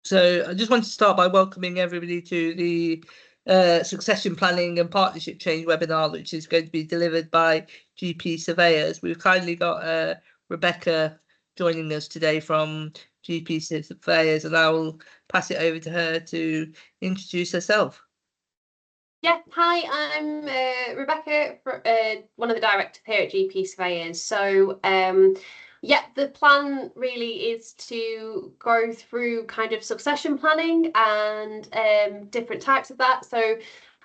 So I just want to start by welcoming everybody to the Succession Planning and Partnership Change webinar, which is going to be delivered by GP Surveyors. We've kindly got Rebecca joining us today from GP Surveyors, and I will pass it over to her to introduce herself. Yeah, hi, I'm Rebecca, one of the directors here at GP Surveyors. So yeah, the plan really is to go through kind of succession planning and different types of that. So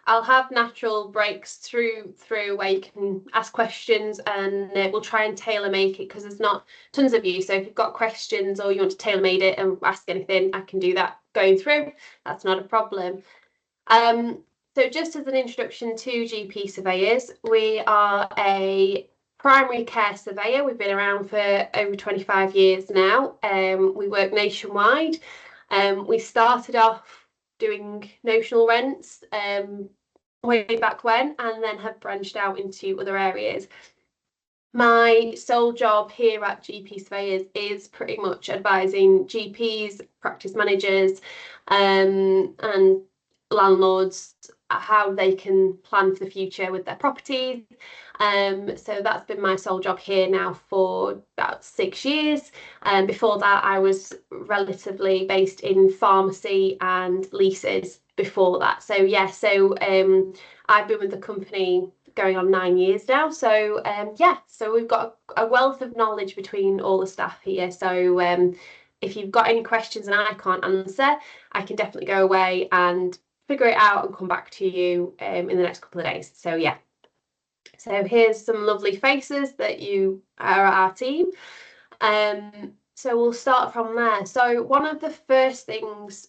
I'll have natural breaks through where you can ask questions, and we'll try and tailor make it because there's not tons of you. So if you've got questions or you want to tailor made it and ask anything, I can do that going through. That's not a problem. So just as an introduction to GP Surveyors, we are a primary care surveyor. We've been around for over 25 years now. We work nationwide. We started off doing notional rents way back when, and then have branched out into other areas. My sole job here at GP Surveyors is pretty much advising GPs, practice managers, and landlords how they can plan for the future with their properties. So that's been my sole job here now for about 6 years. Before that, I was relatively based in pharmacy and leases before that. So yeah, I've been with the company going on 9 years now. So yeah, so we've got a wealth of knowledge between all the staff here. So if you've got any questions and I can't answer, I can definitely go away and figure it out and come back to you in the next couple of days. So yeah, so here's some lovely faces that you are our team. So we'll start from there. So one of the first things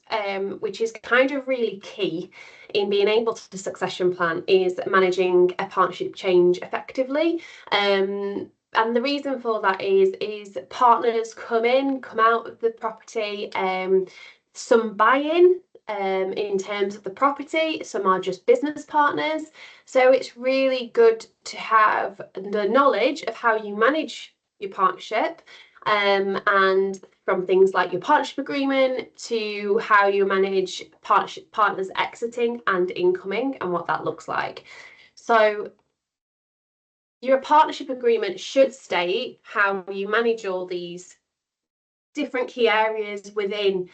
which is kind of really key in being able to succession plan is managing a partnership change effectively. And the reason for that is partners come out of the property, some buy-in in terms of the property, some are just business partners. So it's really good to have the knowledge of how you manage your partnership, and from things like your partnership agreement to how you manage partnership partners exiting and incoming and what that looks like. So your partnership agreement should state how you manage all these different key areas within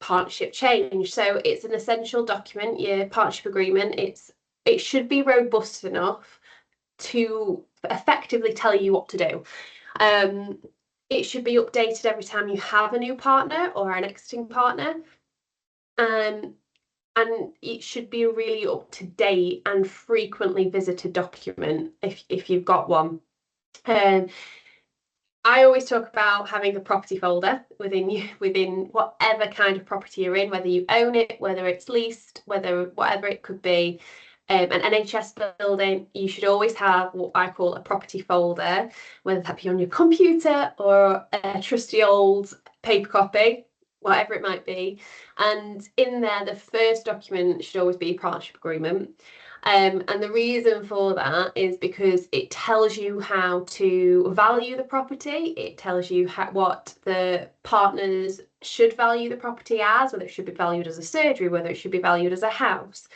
partnership change. So it's an essential document, your partnership agreement. It should be robust enough to effectively tell you what to do. It should be updated every time you have a new partner or an exiting partner. And it should be a really up to date and frequently visited document if you've got one. I always talk about having a property folder within whatever kind of property you're in, whether you own it, whether it's leased, whatever it could be. An NHS building, you should always have what I call a property folder, whether that be on your computer or a trusty old paper copy, whatever it might be. And in there, the first document should always be a partnership agreement. And the reason for that is because it tells you how to value the property. It tells you what the partners should value the property as, whether it should be valued as a surgery, whether it should be valued as a house.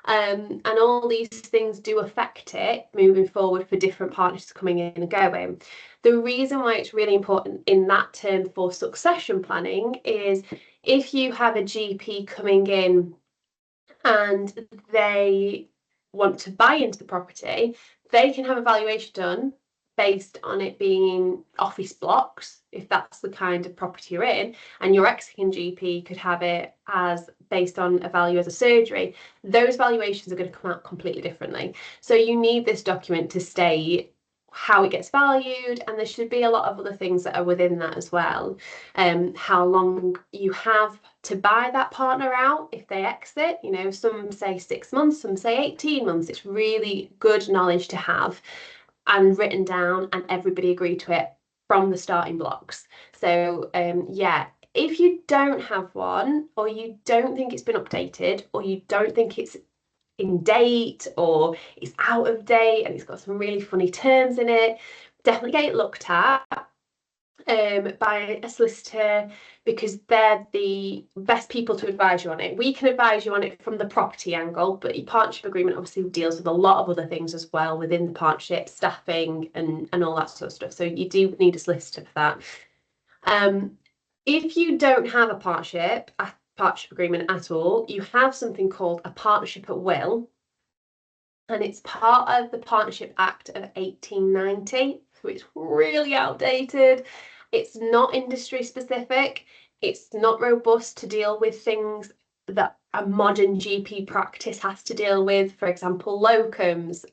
And all these things do affect it moving forward for different partners coming in and going. The reason why it's really important in that term for succession planning is if you have a GP coming in and they want to buy into the property, they can have a valuation done based on it being office blocks, if that's the kind of property you're in, and your exiting GP could have it as based on a value as a surgery. Those valuations are going to come out completely differently. So you need this document to state how it gets valued, and there should be a lot of other things that are within that as well. How long you have to buy that partner out if they exit. You know, some say 6 months, some say 18 months. It's really good knowledge to have and written down, and everybody agreed to it from the starting blocks. So yeah, if you don't have one, or you don't think it's been updated, or you don't think it's in date or it's out of date and it's got some really funny terms in it, definitely get it looked at. by a solicitor, because they're the best people to advise you on it. We can advise you on it from the property angle, but your partnership agreement obviously deals with a lot of other things as well within the partnership, staffing and all that sort of stuff. So you do need a solicitor for that. If you don't have a partnership agreement at all, you have something called a partnership at will, and it's part of the Partnership Act of 1890, so it's really outdated. It's not industry specific. It's not robust to deal with things that a modern GP practice has to deal with, for example, locums,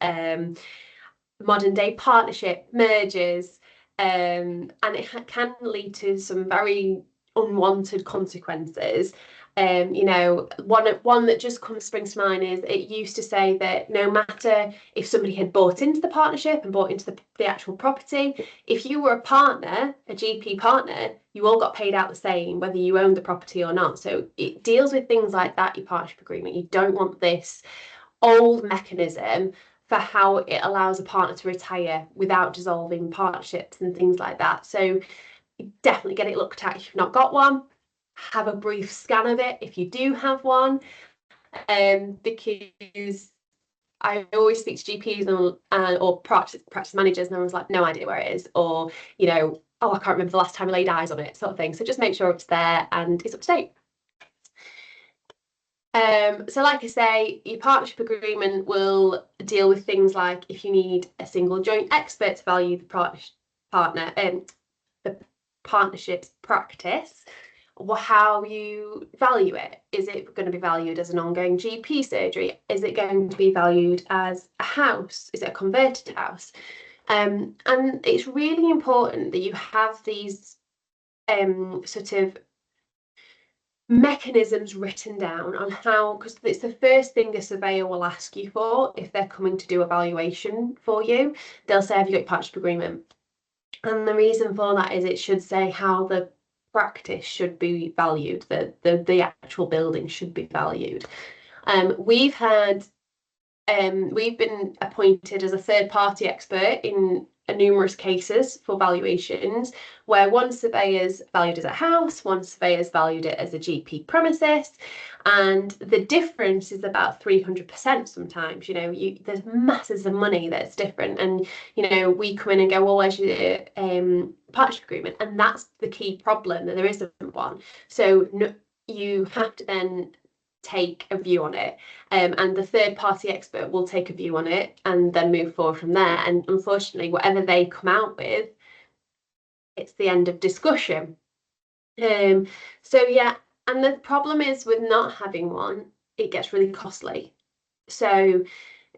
modern day partnership, mergers, and it can lead to some very unwanted consequences. You know, one that just springs to mind is it used to say that no matter if somebody had bought into the partnership and bought into the actual property, if you were a partner, a GP partner, you all got paid out the same, whether you owned the property or not. So it deals with things like that, your partnership agreement. You don't want this old mechanism for how it allows a partner to retire without dissolving partnerships and things like that. So definitely get it looked at if you've not got one. Have a brief scan of it if you do have one, because I always speak to GPs or practice managers, and everyone's like, no idea where it is, or, you know, oh, I can't remember the last time I laid eyes on it, sort of thing. So just make sure it's there and it's up to date. So like I say, your partnership agreement will deal with things like if you need a single joint expert to value the partnership's practice, how you value it. Is it going to be valued as an ongoing GP surgery? Is it going to be valued as a house? Is it a converted house? And it's really important that you have these sort of mechanisms written down on how, because it's the first thing a surveyor will ask you for if they're coming to do a valuation for you. They'll say, have you got your partnership agreement? And the reason for that is it should say how the practice should be valued, the actual building should be valued. We've been appointed as a third party expert in numerous cases for valuations, where one surveyor's valued as a house, one surveyor's valued it as a GP premises, and the difference is about 300% sometimes. You know, there's masses of money that's different, and you know, we come in and go, well, where's your partnership agreement? And that's the key problem, that there isn't one. So you have to then take a view on it, and the third party expert will take a view on it and then move forward from there. And unfortunately, whatever they come out with, it's the end of discussion. So yeah, and the problem is with not having one, it gets really costly. So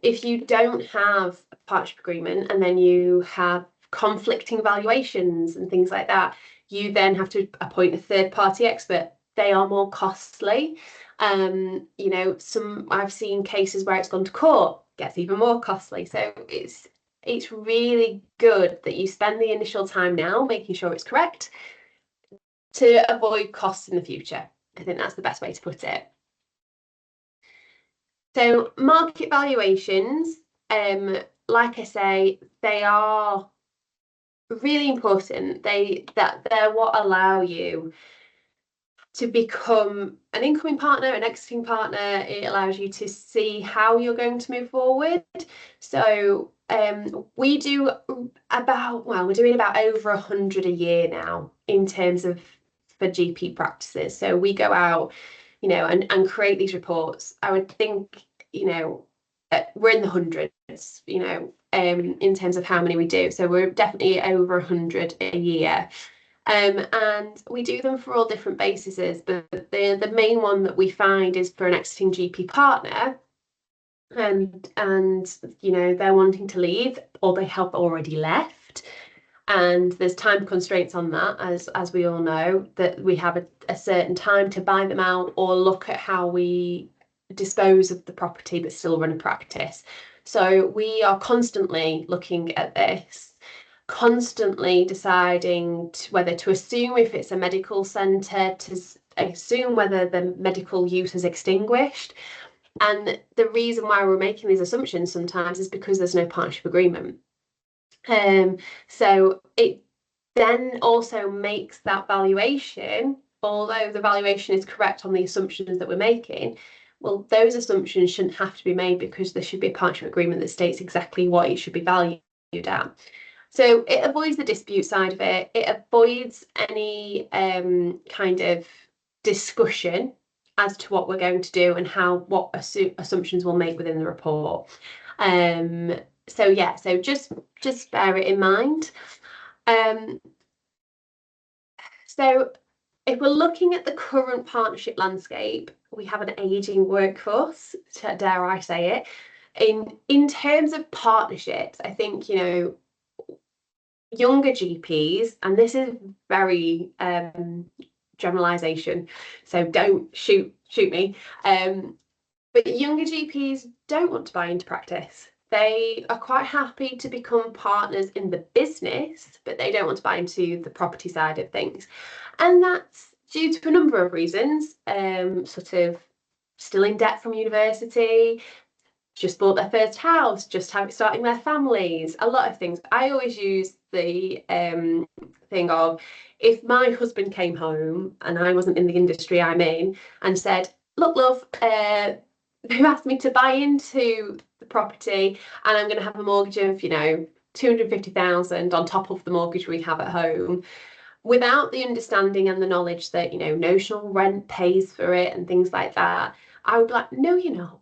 if you don't have a partnership agreement and then you have conflicting valuations and things like that, you then have to appoint a third party expert. They are more costly. You know, I've seen cases where it's gone to court, gets even more costly. So it's really good that you spend the initial time now making sure it's correct to avoid costs in the future. I think that's the best way to put it. So market valuations, like I say, they are really important. They're what allow you to become an incoming partner, an exiting partner. It allows you to see how you're going to move forward. So we're doing about over 100 a year now in terms of for GP practices. So we go out, you know, and create these reports. I would think, you know, we're in the hundreds, you know, in terms of how many we do. So we're definitely over 100 a year. And we do them for all different bases, but the main one that we find is for an exiting GP partner, and you know, they're wanting to leave or they have already left, and there's time constraints on that, as we all know, that we have a certain time to buy them out or look at how we dispose of the property but still run a practice. So we are constantly looking at this, constantly deciding whether to assume if it's a medical centre, to assume whether the medical use is extinguished. And the reason why we're making these assumptions sometimes is because there's no partnership agreement. So then also makes that valuation, although the valuation is correct on the assumptions that we're making, well, those assumptions shouldn't have to be made because there should be a partnership agreement that states exactly what it should be valued at. So it avoids the dispute side of it. It avoids any kind of discussion as to what we're going to do and what assumptions we'll make within the report. So yeah, so just bear it in mind. So if we're looking at the current partnership landscape, we have an aging workforce, dare I say it. In terms of partnerships, I think, you know, younger GPs, and this is very generalization, so don't shoot me, but younger GPs don't want to buy into practice. They are quite happy to become partners in the business, but they don't want to buy into the property side of things. And that's due to a number of reasons, sort of still in debt from university, just bought their first house, just starting their families, a lot of things. I always use the thing of, if my husband came home and I wasn't in the industry I'm in and said, look, love, they've asked me to buy into the property and I'm going to have a mortgage of, you know, 250,000 on top of the mortgage we have at home, without the understanding and the knowledge that, you know, notional rent pays for it and things like that, I would be like, no, you're not.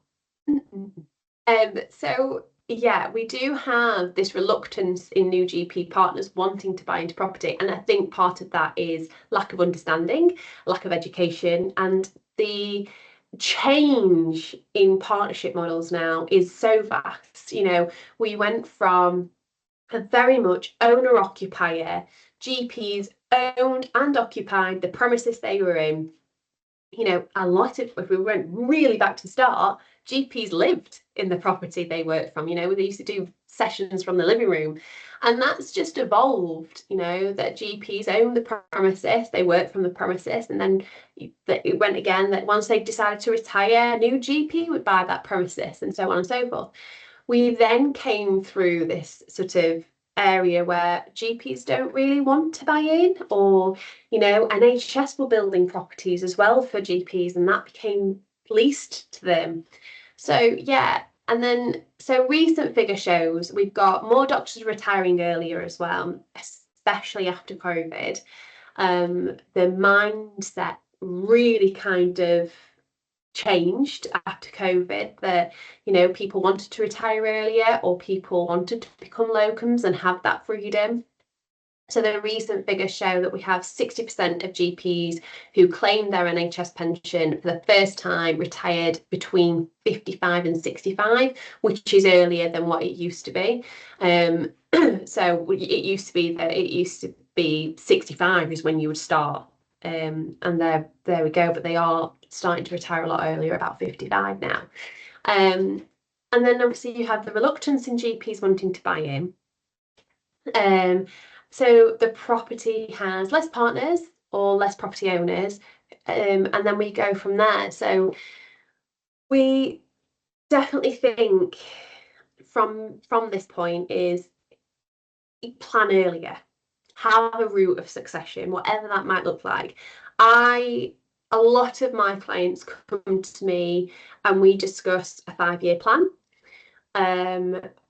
So yeah, we do have this reluctance in new GP partners wanting to buy into property, and I think part of that is lack of understanding, lack of education, and the change in partnership models now is so vast. You know, we went from a very much owner-occupier, GPs owned and occupied the premises they were in. You know, a lot of, if we went really back to the start, GPs lived in the property they worked from. You know, they used to do sessions from the living room, and that's just evolved. You know, that GPs own the premises, they work from the premises, and then it went again that once they decided to retire, a new GP would buy that premises, and so on and so forth. We then came through this sort of area where GPs don't really want to buy in, or, you know, NHS were building properties as well for GPs, and that became leased to them. So yeah, and then so recent figure shows we've got more doctors retiring earlier as well, especially after COVID. The mindset really kind of changed after COVID, that, you know, people wanted to retire earlier or people wanted to become locums and have that freedom. So the recent figures show that we have 60% of GPs who claim their NHS pension for the first time retired between 55 and 65, which is earlier than what it used to be. So it used to be 65 is when you would start. And there we go, but they are starting to retire a lot earlier, about 55 now. And then obviously you have the reluctance in GPs wanting to buy in. So the property has less partners or less property owners, and then we go from there. So we definitely think from this point is plan earlier, have a route of succession, whatever that might look like. A lot of my clients come to me and we discuss a 5-year plan.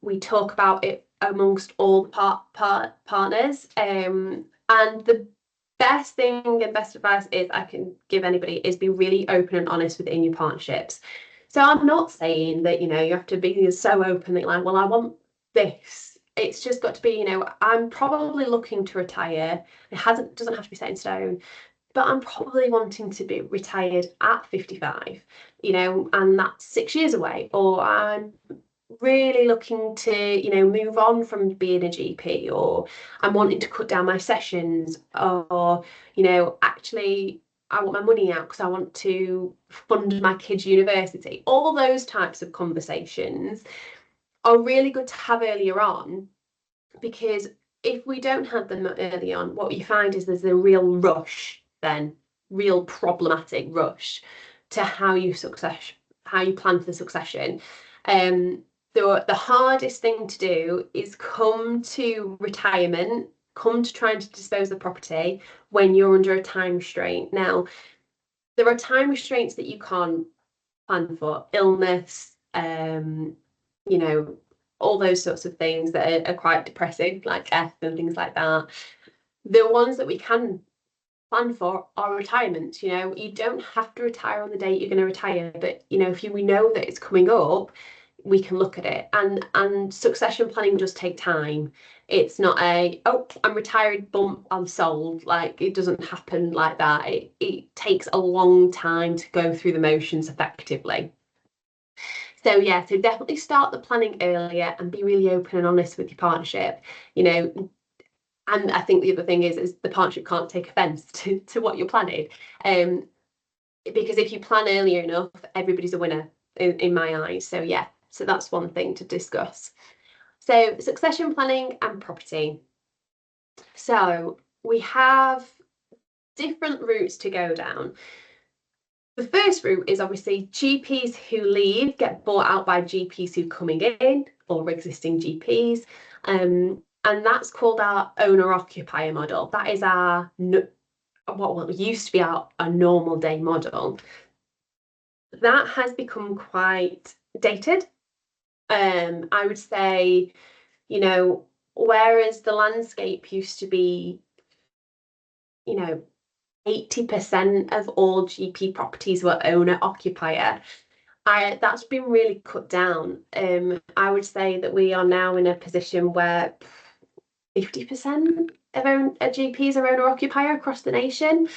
We talk about it amongst all partners, and the best thing and best advice is I can give anybody is be really open and honest within your partnerships. So I'm not saying that, you know, you have to be so open that, like, well, I want this. It's just got to be, you know, I'm probably looking to retire. It doesn't have to be set in stone, but I'm probably wanting to be retired at 55, you know, and that's 6 years away. Or I'm really looking to, you know, move on from being a GP, or I'm wanting to cut down my sessions, or, you know, actually I want my money out because I want to fund my kids' university. All those types of conversations are really good to have earlier on, because if we don't have them early on, what you find is there's a real rush, then real problematic rush to how you plan for the succession. The hardest thing to do is come to retirement come to trying to dispose of the property when you're under a time restraint. Now, there are time restraints that you can't plan for, illness, you know, all those sorts of things that are quite depressing, like death and things like that. The ones that we can plan for are retirements. You know, you don't have to retire on the date you're going to retire, but you know, if we know that it's coming up, we can look at it. And succession planning does take time. It's not oh, I'm retired, bump, I'm sold. Like, it doesn't happen like that. It takes a long time to go through the motions effectively. So yeah, so definitely start the planning earlier and be really open and honest with your partnership. You know, and I think the other thing is the partnership can't take offence to what you're planning. Because if you plan earlier enough, everybody's a winner in my eyes. So yeah, so that's one thing to discuss. So succession planning and property. So we have different routes to go down. The first route is obviously GPs who leave get bought out by GPs who are coming in, or existing GPs. And that's called our owner-occupier model. That is our what used to be our normal day model. That has become quite dated. I would say, you know, whereas the landscape used to be, you know, 80% of all GP properties were owner-occupier, that's been really cut down. I would say that we are now in a position where 50% of GPs are owner-occupier across the nation,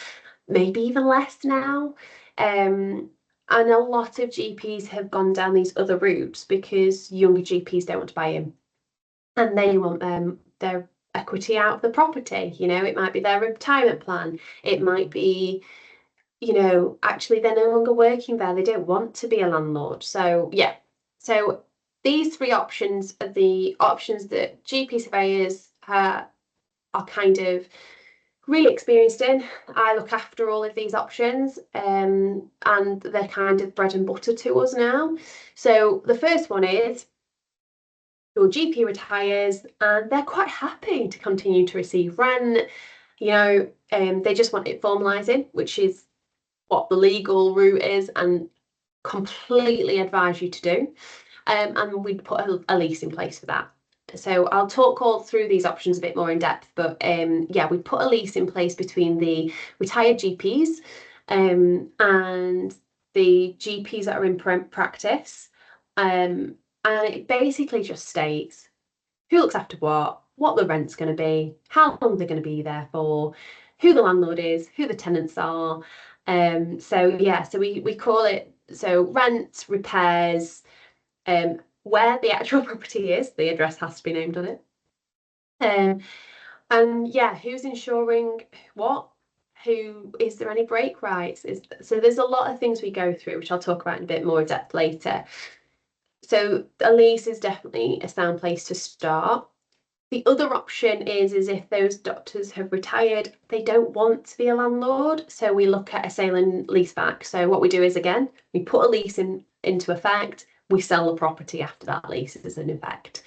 maybe even less now. And a lot of GPs have gone down these other routes because younger GPs don't want to buy in, and they want their equity out of the property. You know, it might be their retirement plan. It might be, you know, actually they're no longer working there. They don't want to be a landlord. So yeah, so these three options are the options that GP surveyors are kind of really experienced in. I look after all of these options, and they're kind of bread and butter to us now. So the first one is your GP retires and they're quite happy to continue to receive rent. You know, they just want it formalising, which is what the legal route is, and completely advise you to do. And we'd put a lease in place for that. So I'll talk all through these options a bit more in depth, but yeah, we put a lease in place between the retired GPs and the GPs that are in practice. And it basically just states who looks after what the rent's going to be, how long they're going to be there for, who the landlord is, who the tenants are. So yeah, so we call it, so rent, repairs, where the actual property is, the address has to be named on it. And yeah, who's insuring what? Who is there any break rights? So there's a lot of things we go through, which I'll talk about in a bit more depth later. So a lease is definitely a sound place to start. The other option is if those doctors have retired, they don't want to be a landlord. So we look at a sale and lease back. So what we do is, again, we put a lease into effect. We sell the property after that lease is in effect.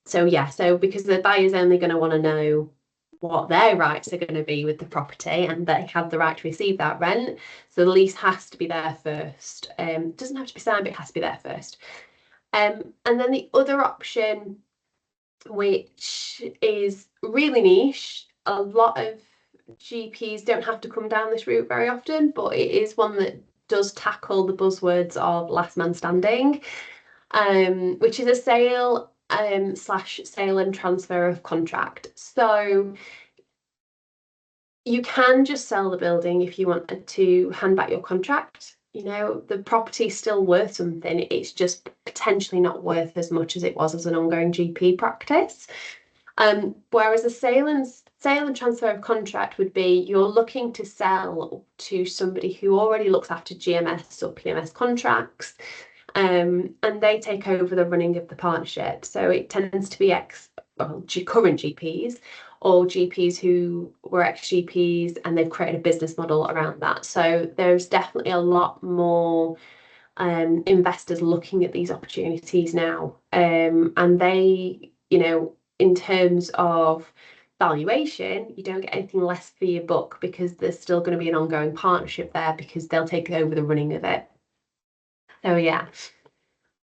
So yeah, so because the buyer's only going to want to know what their rights are going to be with the property, and they have the right to receive that rent. So the lease has to be there first. Doesn't have to be signed, but it has to be there first. And then the other option, which is really niche, a lot of GPs don't have to come down this route very often, but it is one that does tackle the buzzwords of last man standing, which is a sale / sale and transfer of contract. So you can just sell the building if you wanted to hand back your contract. You know, the property's still worth something. It's just potentially not worth as much as it was as an ongoing GP practice. Whereas a sale and transfer of contract would be you're looking to sell to somebody who already looks after GMS or PMS contracts, and they take over the running of the partnership. So it tends to be current GPs or GPs who were ex-GPs, and they've created a business model around that. So there's definitely a lot more investors looking at these opportunities now, and they, you know, in terms of valuation, you don't get anything less for your buck, because there's still going to be an ongoing partnership there, because they'll take over the running of it. So yeah.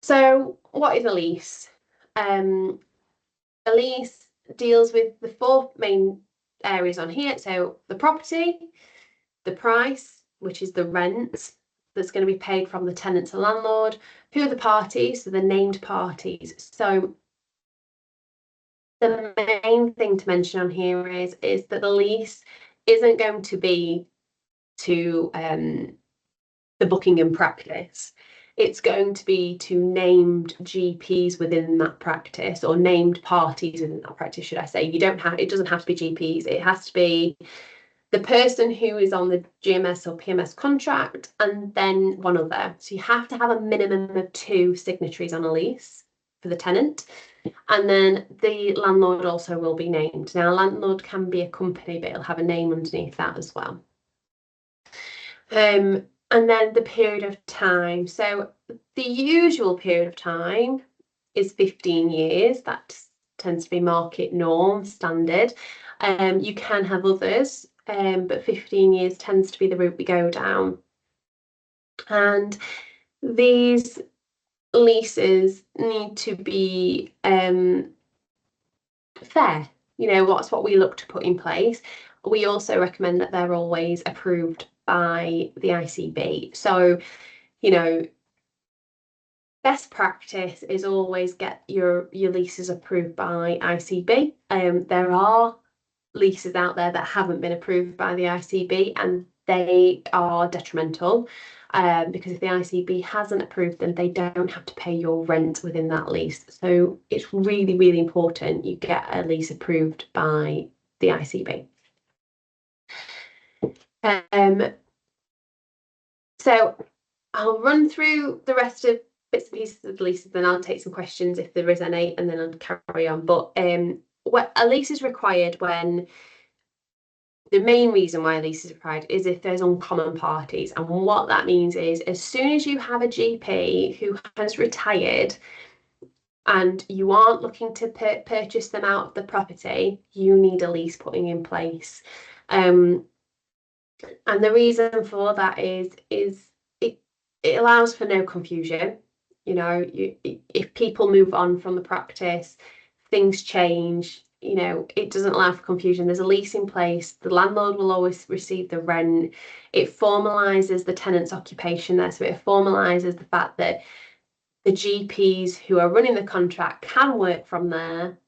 So what is a lease? A lease deals with the 4 main areas on here. So the property, the price, which is the rent that's going to be paid from the tenant to landlord, who are the parties, so the named parties. So the main thing to mention on here is that the lease isn't going to be to the Buckingham practice. It's going to be to named GPs within that practice, or named parties within that practice, should I say. It doesn't have to be GPs. It has to be the person who is on the GMS or PMS contract, and then one other. So you have to have a minimum of 2 signatories on a lease for the tenant. And then the landlord also will be named. Now, a landlord can be a company, but it'll have a name underneath that as well. And then the period of time. So the usual period of time is 15 years. That tends to be market norm, standard. You can have others, but 15 years tends to be the route we go down. And these leases need to be fair. That's what we look to put in place. We also recommend that they're always approved by the ICB. So, best practice is always get your leases approved by ICB. There are leases out there that haven't been approved by the ICB, and they are detrimental, because if the ICB hasn't approved them, they don't have to pay your rent within that lease. So it's really, really important you get a lease approved by the ICB. So I'll run through the rest of bits and pieces of the leases, then I'll take some questions if there is any, and then I'll carry on. But a lease is required when the main reason why a lease is required is if there's uncommon parties. And what that means is, as soon as you have a GP who has retired and you aren't looking to purchase them out of the property, you need a lease putting in place. And the reason for that is it allows for no confusion. If people move on from the practice, things change, it doesn't allow for confusion. There's a lease in place. The landlord will always receive the rent. It formalises the tenant's occupation there. So it formalises the fact that the GPs who are running the contract can work from there.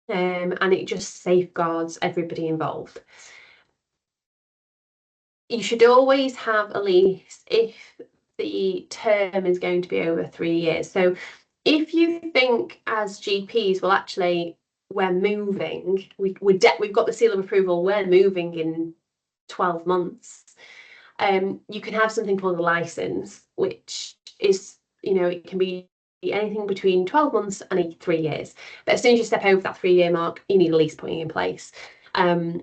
And it just safeguards everybody involved. You should always have a lease if the term is going to be over 3 years. So if you think as GPs, well, actually, we're moving, we've got the seal of approval, we're moving in 12 months, you can have something called a license, which is, it can be anything between 12 months and 3 years. But as soon as you step over that 3-year mark, you need a lease putting in place. So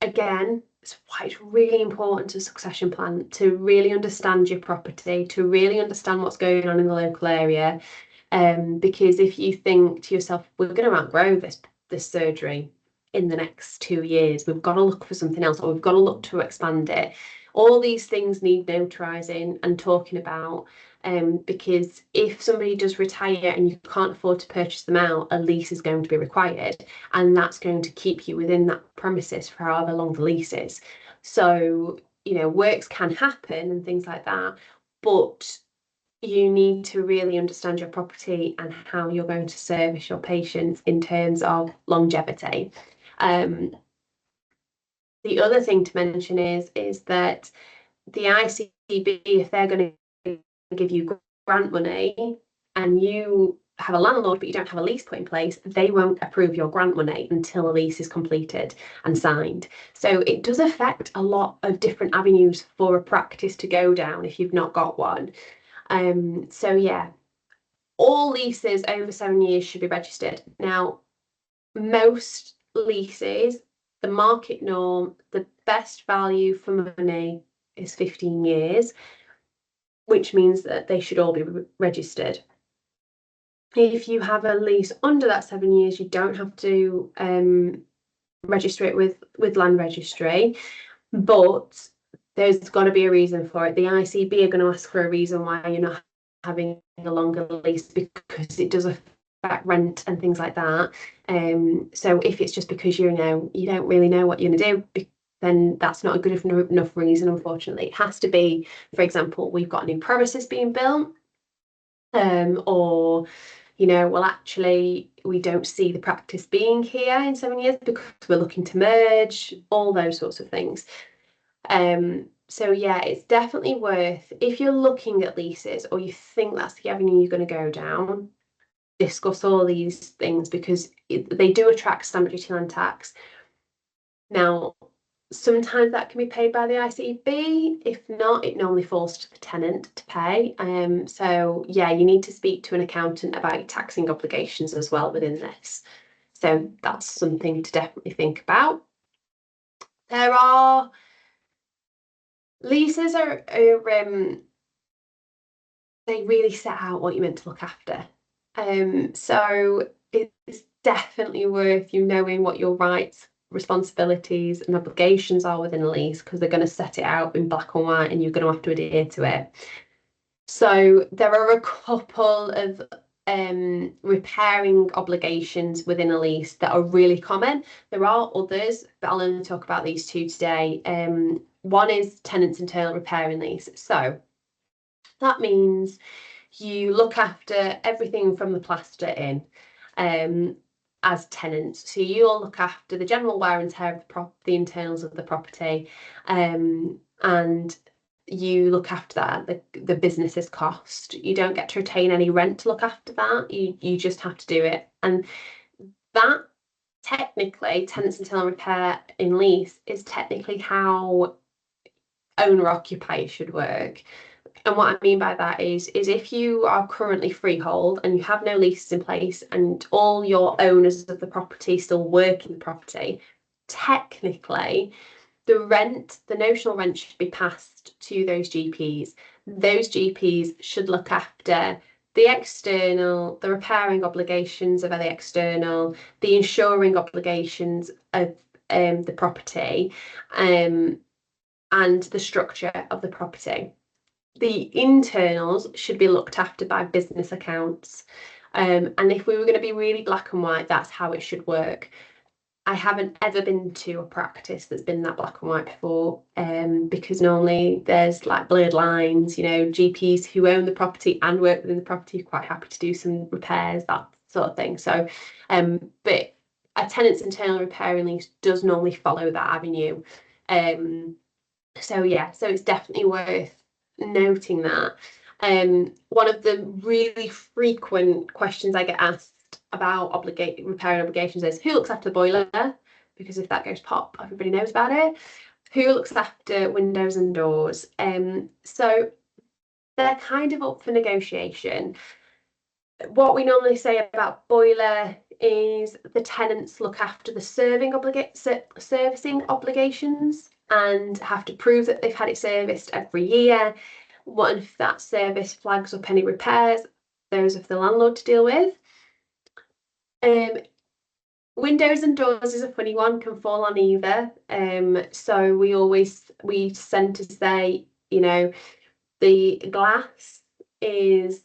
again, it's why it's really important to succession plan, to really understand your property, to really understand what's going on in the local area. Because if you think to yourself, we're going to outgrow this surgery in the next 2 years, we've got to look for something else, or we've got to look to expand it. All these things need notarizing and talking about, because if somebody does retire and you can't afford to purchase them out, a lease is going to be required, and that's going to keep you within that premises for however long the lease is. So, works can happen and things like that, but you need to really understand your property and how you're going to service your patients in terms of longevity. The other thing to mention is that the ICB, if they're going to give you grant money and you have a landlord but you don't have a lease put in place, they won't approve your grant money until a lease is completed and signed. So it does affect a lot of different avenues for a practice to go down if you've not got one. All leases over 7 years should be registered. Now, most leases, the market norm, the best value for money is 15 years, which means that they should all be registered. If you have a lease under that 7 years, you don't have to register it with Land Registry, but there's got to be a reason for it. The ICB are going to ask for a reason why you're not having a longer lease, because it does affect rent and things like that. So if it's just because you don't really know what you're going to do, then that's not a good enough reason, unfortunately. It has to be, for example, we've got a new premises being built, or well, actually, we don't see the practice being here in 7 years because we're looking to merge, all those sorts of things. So yeah, it's definitely worth, if you're looking at leases or you think that's the avenue you're going to go down, discuss all these things, because they do attract stamp duty land tax. Now, sometimes that can be paid by the ICB. If not, it normally falls to the tenant to pay. So yeah, you need to speak to an accountant about your taxing obligations as well within this. So that's something to definitely think about. There are leases they really set out what you're meant to look after. So it's definitely worth you knowing what your rights, responsibilities and obligations are within a lease, because they're going to set it out in black and white and you're going to have to adhere to it. So there are a couple of repairing obligations within a lease that are really common. There are others, but I'll only talk about these two today. One is tenant's internal repairing lease. So that means you look after everything from the plaster in, as tenants. So you'll look after the general wear and tear of the internals of the property, and you look after that, the business's cost. You don't get to retain any rent to look after that. You just have to do it. And that technically, tenants internal repair in lease is technically how owner occupier should work. And what I mean by that is if you are currently freehold and you have no leases in place and all your owners of the property still work in the property, technically the notional rent should be passed to those GPs. Those GPs should look after the external, the repairing obligations of the external, the insuring obligations of the property, and the structure of the property. The internals should be looked after by business accounts. And if we were going to be really black and white, that's how it should work. I haven't ever been to a practice that's been that black and white before, because normally there's like blurred lines, GPs who own the property and work within the property are quite happy to do some repairs, that sort of thing. So, but a tenant's internal repairing lease does normally follow that avenue. So yeah, so it's definitely worth noting that. One of the really frequent questions I get asked about repairing obligations is, who looks after the boiler? Because if that goes pop, everybody knows about it. Who looks after windows and doors? So they're kind of up for negotiation. What we normally say about boiler is the tenants look after the servicing obligations and have to prove that they've had it serviced every year. What if that service flags up any repairs? Those of the landlord to deal with. Windows and doors is a funny one, can fall on either. So we tend to say, the glass is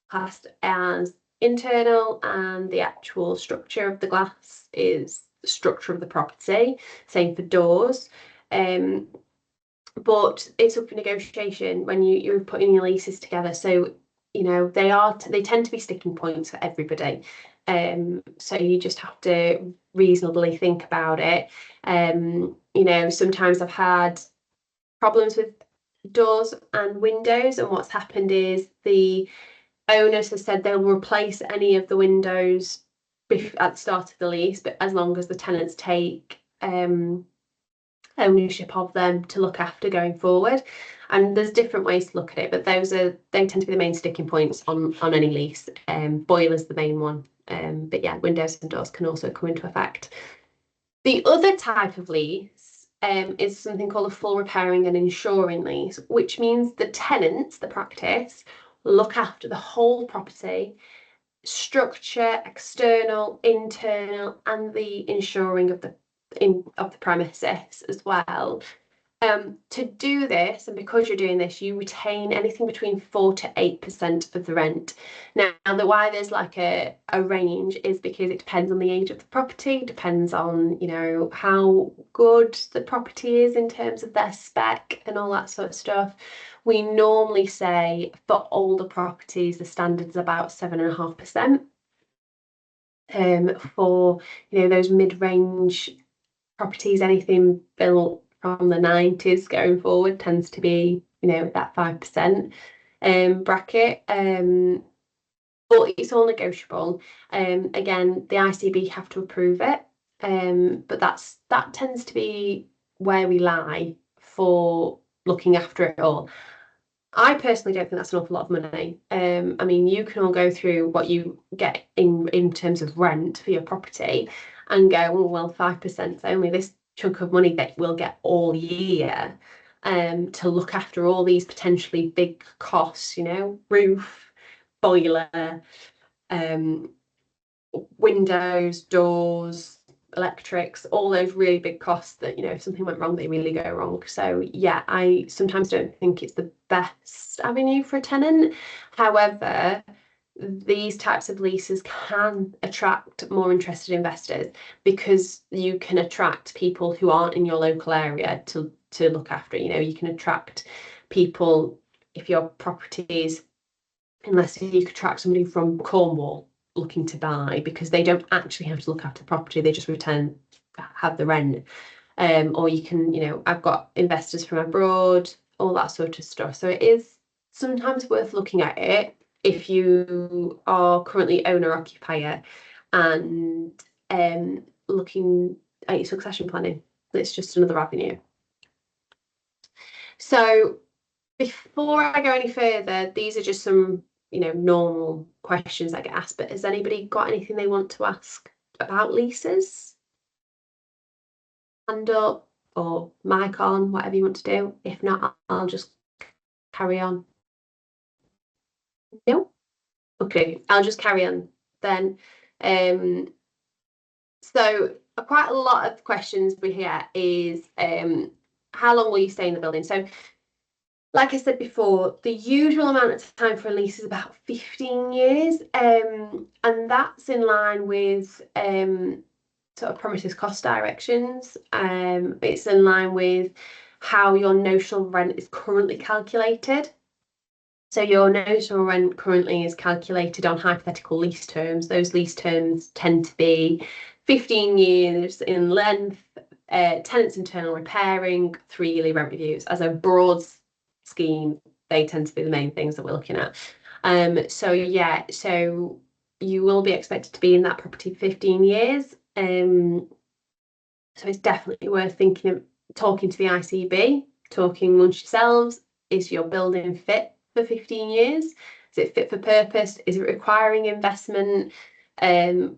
classed as internal and the actual structure of the glass is the structure of the property. Same for doors. But it's up for negotiation when you're putting your leases together. So, they tend to be sticking points for everybody. So you just have to reasonably think about it. Sometimes I've had problems with doors and windows, and what's happened is the owners have said they'll replace any of the windows at the start of the lease, but as long as the tenants take ownership of them to look after going forward. And there's different ways to look at it, but they tend to be the main sticking points on any lease. Boiler's the main one, but yeah, windows and doors can also come into effect. The other type of lease is something called a full repairing and insuring lease, which means the tenants, the practice, look after the whole property, structure, external, internal, and the insuring of the premises as well. To do this, and because you're doing this, you retain anything between 4 to 8% of the rent. Now, why there's like a range is because it depends on the age of the property, depends on, you know, how good the property is in terms of their spec and all that sort of stuff. We normally say for older properties, the standard's about 7.5%. For, you know, those mid-range properties, anything built from the 90s going forward tends to be, you know, that 5% bracket. But it's all negotiable. Again, the ICB have to approve it, but that tends to be where we lie for looking after it all. I personally don't think that's an awful lot of money. I mean, you can all go through what you get in terms of rent for your property and go, oh, well, 5% is only this chunk of money that we'll get all year to look after all these potentially big costs, you know, roof, boiler, windows, doors, electrics, all those really big costs that, you know, if something went wrong, they really go wrong. So yeah, I sometimes don't think it's the best avenue for a tenant. However, these types of leases can attract more interested investors because you can attract people who aren't in your local area to look after. You know, you can attract people if your properties, unless you could attract somebody from Cornwall looking to buy, because they don't actually have to look after the property, they just have the rent. Or you can, you know, I've got investors from abroad, all that sort of stuff. So it is sometimes worth looking at it if you are currently owner-occupier and looking at your succession planning. It's just another avenue. So before I go any further, these are just some, you know, normal questions I get asked, but has anybody got anything they want to ask about leases? Hand up or mic on, whatever you want to do. If not, I'll just carry on. No? Okay, I'll just carry on then. So quite a lot of questions we hear is how long will you stay in the building? So like I said before, the usual amount of time for a lease is about 15 years, and that's in line with sort of premises cost directions. It's in line with how your notional rent is currently calculated. So your notional rent currently is calculated on hypothetical lease terms. Those lease terms tend to be 15 years in length, tenants internal repairing, 3-yearly rent reviews. As a broad scheme, they tend to be the main things that we're looking at. So yeah, so you will be expected to be in that property for 15 years. So it's definitely worth talking to the ICB, talking amongst yourselves. Is your building fit for 15 years? Is it fit for purpose? Is it requiring investment? Can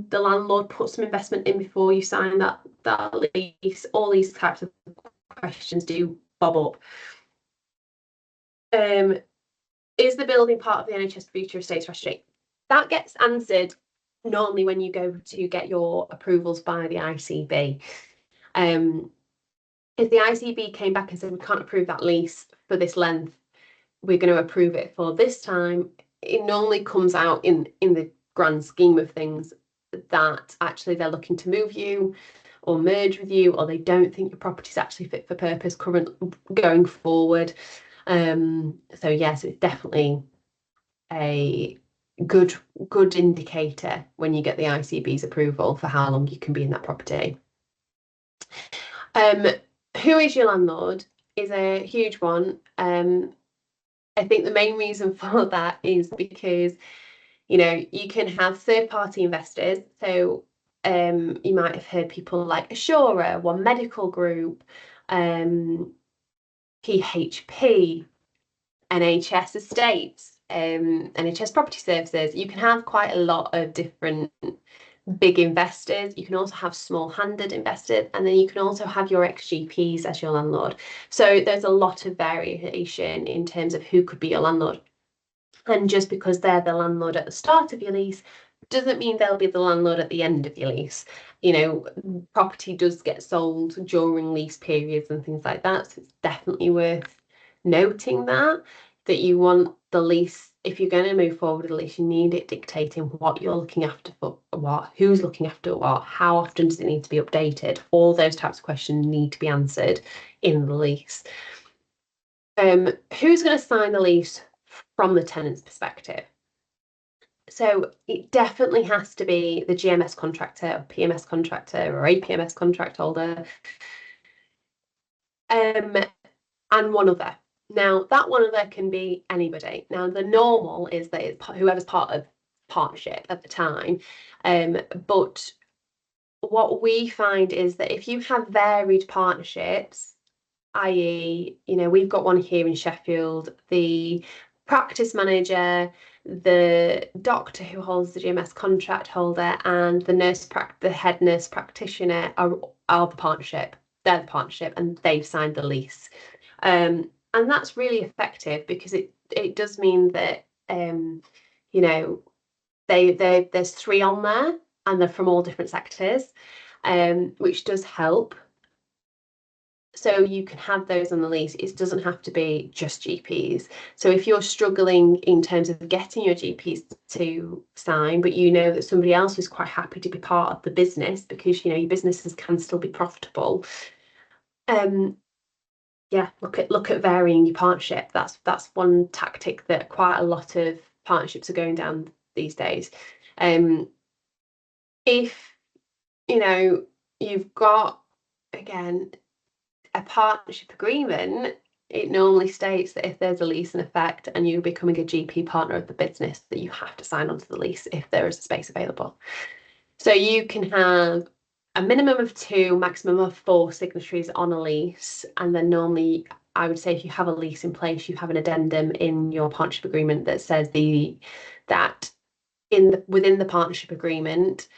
the landlord put some investment in before you sign that lease? All these types of questions do bob up. Is the building part of the NHS Future Estates Registry? That gets answered normally when you go to get your approvals by the ICB. If the ICB came back and said, we can't approve that lease for this length, we're going to approve it for this time, it normally comes out in the grand scheme of things that actually they're looking to move you or merge with you, or they don't think your property is actually fit for purpose going forward. So yes, it's definitely a good indicator when you get the ICB's approval for how long you can be in that property. Who is your landlord is a huge one. I think the main reason for that is because, you know, you can have third-party investors. So you might have heard people like Assura, One Medical Group, PHP, NHS Estates, NHS Property Services. You can have quite a lot of different big investors. You can also have small-handed investors, and then you can also have your ex-GPs as your landlord. So there's a lot of variation in terms of who could be your landlord. And just because they're the landlord at the start of your lease doesn't mean they'll be the landlord at the end of your lease. You know, property does get sold during lease periods and things like that. So it's definitely worth noting that you want the lease, if you're going to move forward with a lease, you need it dictating what you're looking after for what, who's looking after what, how often does it need to be updated. All those types of questions need to be answered in the lease. Who's going to sign the lease from the tenant's perspective? So it definitely has to be the GMS contractor or PMS contractor or APMS contract holder, and one other. Now, that one other can be anybody. Now, the normal is that it's whoever's part of partnership at the time. But what we find is that if you have varied partnerships, i.e., you know, we've got one here in Sheffield, the practice manager, the doctor who holds the GMS contract holder, and the head nurse practitioner are the partnership. They're the partnership, and they've signed the lease. And that's really effective because it does mean that you know, there's 3 on there, and they're from all different sectors, which does help. So you can have those on the lease. It doesn't have to be just GPs. So if you're struggling in terms of getting your GPs to sign, but you know that somebody else is quite happy to be part of the business because, you know, your businesses can still be profitable. Yeah, look at varying your partnership. That's one tactic that quite a lot of partnerships are going down these days. If, you know, you've got, again, a partnership agreement, it normally states that if there's a lease in effect and you're becoming a GP partner of the business, that you have to sign onto the lease if there is a space available. So you can have a minimum of 2, maximum of 4 signatories on a lease, and then normally I would say if you have a lease in place, you have an addendum in your partnership agreement that says that within the partnership agreement,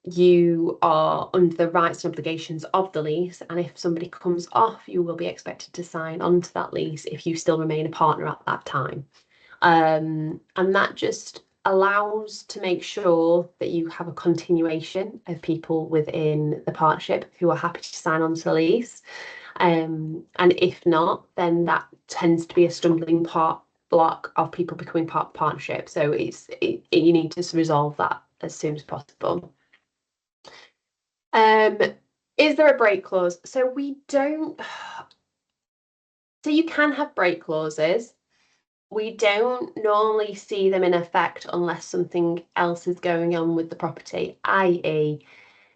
you are under the rights and obligations of the lease, and if somebody comes off, you will be expected to sign onto that lease if you still remain a partner at that time. And that just allows to make sure that you have a continuation of people within the partnership who are happy to sign onto the lease. And if not, then that tends to be a stumbling block of people becoming part of the partnership. So you need to resolve that as soon as possible. Is there a break clause? So we don't. So you can have break clauses. We don't normally see them in effect unless something else is going on with the property, i.e.,